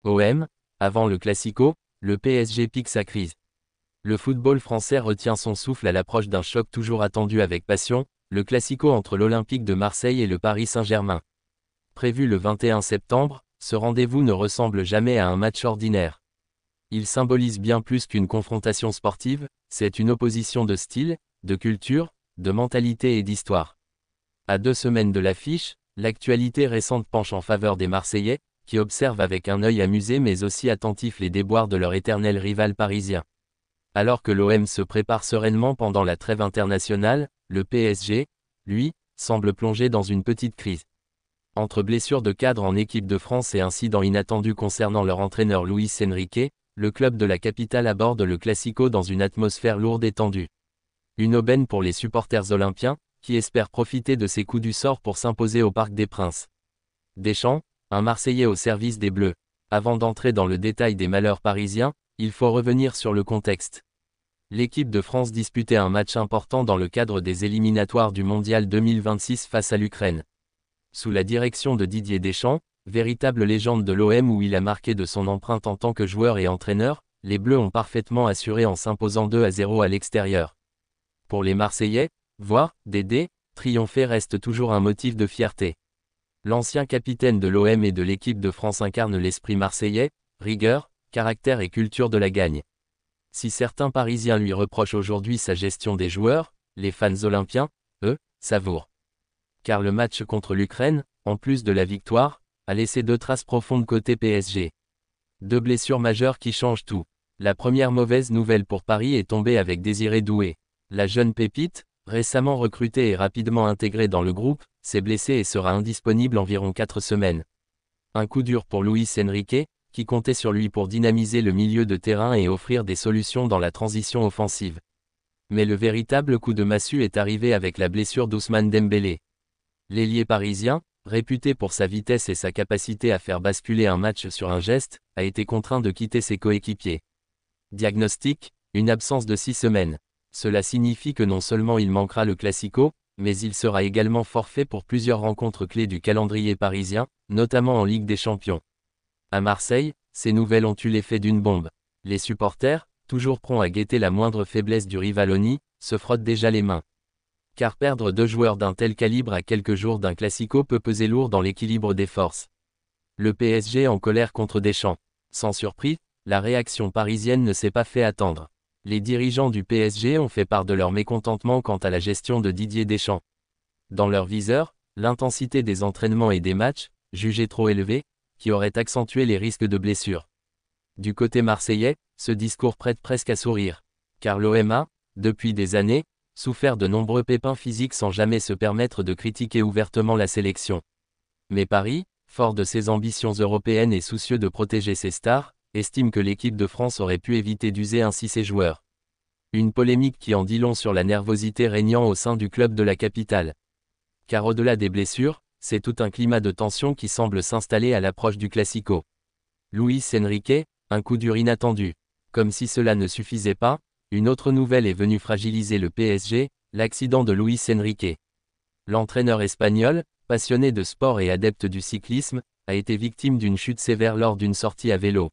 OM, avant le Classico, le PSG pique sa crise. Le football français retient son souffle à l'approche d'un choc toujours attendu avec passion, le Classico entre l'Olympique de Marseille et le Paris Saint-Germain. Prévu le 21 septembre, ce rendez-vous ne ressemble jamais à un match ordinaire. Il symbolise bien plus qu'une confrontation sportive, c'est une opposition de style, de culture, de mentalité et d'histoire. À 2 semaines de l'affiche, l'actualité récente penche en faveur des Marseillais, qui observent avec un œil amusé mais aussi attentif les déboires de leur éternel rival parisien. Alors que l'OM se prépare sereinement pendant la trêve internationale, le PSG, lui, semble plongé dans une petite crise. Entre blessures de cadre en équipe de France et incidents inattendus concernant leur entraîneur Luis Enrique, le club de la capitale aborde le Classico dans une atmosphère lourde et tendue. Une aubaine pour les supporters olympiens, qui espèrent profiter de ces coups du sort pour s'imposer au Parc des Princes. Deschamps, un Marseillais au service des Bleus. Avant d'entrer dans le détail des malheurs parisiens, il faut revenir sur le contexte. L'équipe de France disputait un match important dans le cadre des éliminatoires du Mondial 2026 face à l'Ukraine. Sous la direction de Didier Deschamps, véritable légende de l'OM où il a marqué de son empreinte en tant que joueur et entraîneur, les Bleus ont parfaitement assuré en s'imposant 2-0 à l'extérieur. Pour les Marseillais, voir Dédé triompher reste toujours un motif de fierté. L'ancien capitaine de l'OM et de l'équipe de France incarne l'esprit marseillais, rigueur, caractère et culture de la gagne. Si certains Parisiens lui reprochent aujourd'hui sa gestion des joueurs, les fans olympiens, eux, savourent. Car le match contre l'Ukraine, en plus de la victoire, a laissé 2 traces profondes côté PSG. 2 blessures majeures qui changent tout. La première mauvaise nouvelle pour Paris est tombée avec Désiré Doué. La jeune pépite, récemment recrutée et rapidement intégrée dans le groupe, s'est blessée et sera indisponible environ 4 semaines. Un coup dur pour Luis Enrique, qui comptait sur lui pour dynamiser le milieu de terrain et offrir des solutions dans la transition offensive. Mais le véritable coup de massue est arrivé avec la blessure d'Ousmane Dembélé. L'ailier parisien, réputé pour sa vitesse et sa capacité à faire basculer un match sur un geste, a été contraint de quitter ses coéquipiers. Diagnostic, une absence de 6 semaines. Cela signifie que non seulement il manquera le Classico, mais il sera également forfait pour plusieurs rencontres clés du calendrier parisien, notamment en Ligue des Champions. À Marseille, ces nouvelles ont eu l'effet d'une bombe. Les supporters, toujours prompts à guetter la moindre faiblesse du rival Oni, se frottent déjà les mains. Car perdre 2 joueurs d'un tel calibre à quelques jours d'un Classico peut peser lourd dans l'équilibre des forces. Le PSG en colère contre Deschamps. Sans surprise, la réaction parisienne ne s'est pas fait attendre. Les dirigeants du PSG ont fait part de leur mécontentement quant à la gestion de Didier Deschamps. Dans leur viseur, l'intensité des entraînements et des matchs, jugée trop élevée, qui aurait accentué les risques de blessures. Du côté marseillais, ce discours prête presque à sourire. Car l'OM a, depuis des années, souffert de nombreux pépins physiques sans jamais se permettre de critiquer ouvertement la sélection. Mais Paris, fort de ses ambitions européennes et soucieux de protéger ses stars, estime que l'équipe de France aurait pu éviter d'user ainsi ses joueurs. Une polémique qui en dit long sur la nervosité régnant au sein du club de la capitale. Car au-delà des blessures, c'est tout un climat de tension qui semble s'installer à l'approche du Classico. Luis Enrique, un coup dur inattendu. Comme si cela ne suffisait pas, une autre nouvelle est venue fragiliser le PSG, l'accident de Luis Enrique. L'entraîneur espagnol, passionné de sport et adepte du cyclisme, a été victime d'une chute sévère lors d'une sortie à vélo.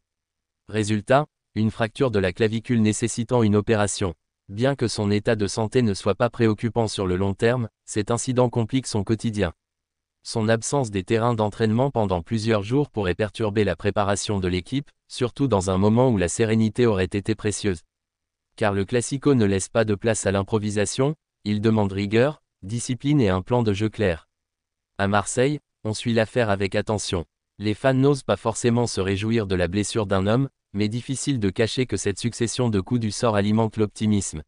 Résultat, une fracture de la clavicule nécessitant une opération. Bien que son état de santé ne soit pas préoccupant sur le long terme, cet incident complique son quotidien. Son absence des terrains d'entraînement pendant plusieurs jours pourrait perturber la préparation de l'équipe, surtout dans un moment où la sérénité aurait été précieuse. Car le Classico ne laisse pas de place à l'improvisation, il demande rigueur, discipline et un plan de jeu clair. À Marseille, on suit l'affaire avec attention. Les fans n'osent pas forcément se réjouir de la blessure d'un homme, mais difficile de cacher que cette succession de coups du sort alimente l'optimisme.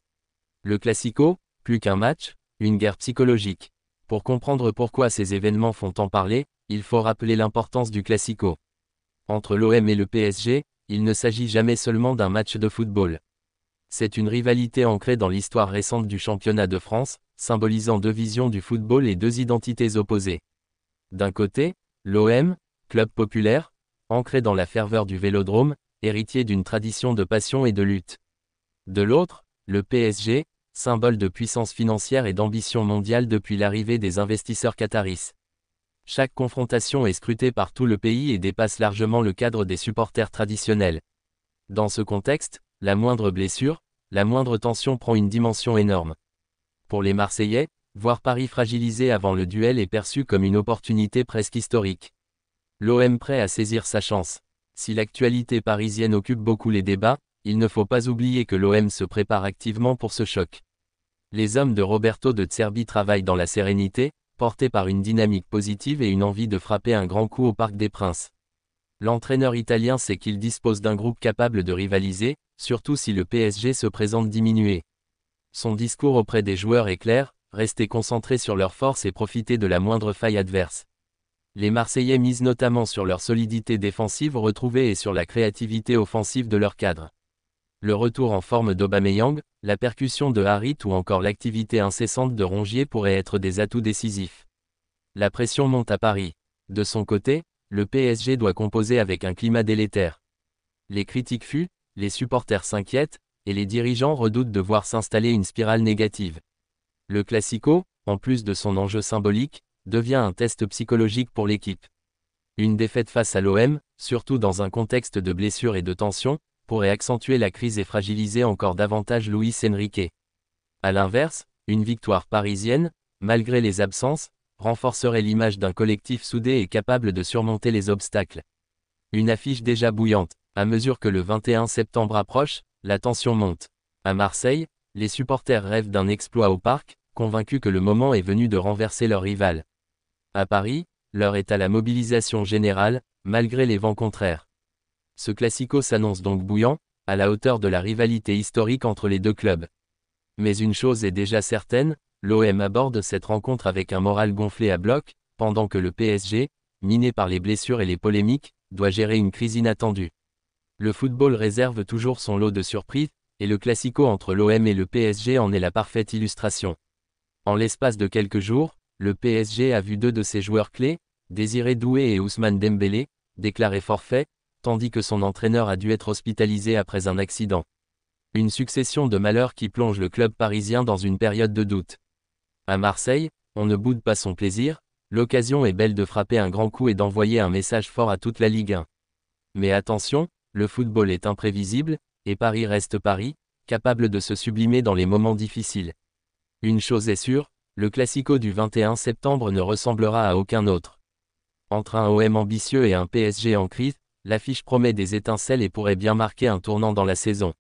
Le Classico, plus qu'un match, une guerre psychologique. Pour comprendre pourquoi ces événements font tant parler, il faut rappeler l'importance du Classico. Entre l'OM et le PSG, il ne s'agit jamais seulement d'un match de football. C'est une rivalité ancrée dans l'histoire récente du championnat de France, symbolisant 2 visions du football et 2 identités opposées. D'un côté, l'OM, club populaire, ancré dans la ferveur du Vélodrome, héritier d'une tradition de passion et de lutte. De l'autre, le PSG, symbole de puissance financière et d'ambition mondiale depuis l'arrivée des investisseurs qataris. Chaque confrontation est scrutée par tout le pays et dépasse largement le cadre des supporters traditionnels. Dans ce contexte, la moindre blessure, la moindre tension prend une dimension énorme. Pour les Marseillais, voir Paris fragilisé avant le duel est perçu comme une opportunité presque historique. L'OM prêt à saisir sa chance. Si l'actualité parisienne occupe beaucoup les débats, il ne faut pas oublier que l'OM se prépare activement pour ce choc. Les hommes de Roberto De Zerbi travaillent dans la sérénité, portés par une dynamique positive et une envie de frapper un grand coup au Parc des Princes. L'entraîneur italien sait qu'il dispose d'un groupe capable de rivaliser, surtout si le PSG se présente diminué. Son discours auprès des joueurs est clair, rester concentrés sur leurs forces et profiter de la moindre faille adverse. Les Marseillais misent notamment sur leur solidité défensive retrouvée et sur la créativité offensive de leur cadre. Le retour en forme d'Aubameyang, la percussion de Harit ou encore l'activité incessante de Rongier pourraient être des atouts décisifs. La pression monte à Paris. De son côté, le PSG doit composer avec un climat délétère. Les critiques fuient, les supporters s'inquiètent, et les dirigeants redoutent de voir s'installer une spirale négative. Le Classico, en plus de son enjeu symbolique, devient un test psychologique pour l'équipe. Une défaite face à l'OM, surtout dans un contexte de blessures et de tensions, pourrait accentuer la crise et fragiliser encore davantage Luis Enrique. A l'inverse, une victoire parisienne, malgré les absences, renforcerait l'image d'un collectif soudé et capable de surmonter les obstacles. Une affiche déjà bouillante. À mesure que le 21 septembre approche, la tension monte. À Marseille, les supporters rêvent d'un exploit au parc, convaincus que le moment est venu de renverser leur rival. À Paris, l'heure est à la mobilisation générale, malgré les vents contraires. Ce classico s'annonce donc bouillant, à la hauteur de la rivalité historique entre les deux clubs. Mais une chose est déjà certaine, l'OM aborde cette rencontre avec un moral gonflé à bloc, pendant que le PSG, miné par les blessures et les polémiques, doit gérer une crise inattendue. Le football réserve toujours son lot de surprises, et le classico entre l'OM et le PSG en est la parfaite illustration. En l'espace de quelques jours, le PSG a vu deux de ses joueurs clés, Désiré Doué et Ousmane Dembélé, déclarés forfaits, tandis que son entraîneur a dû être hospitalisé après un accident. Une succession de malheurs qui plonge le club parisien dans une période de doute. À Marseille, on ne boude pas son plaisir, l'occasion est belle de frapper un grand coup et d'envoyer un message fort à toute la Ligue 1. Mais attention, le football est imprévisible, et Paris reste Paris, capable de se sublimer dans les moments difficiles. Une chose est sûre, le Classico du 21 septembre ne ressemblera à aucun autre. Entre un OM ambitieux et un PSG en crise, l'affiche promet des étincelles et pourrait bien marquer un tournant dans la saison.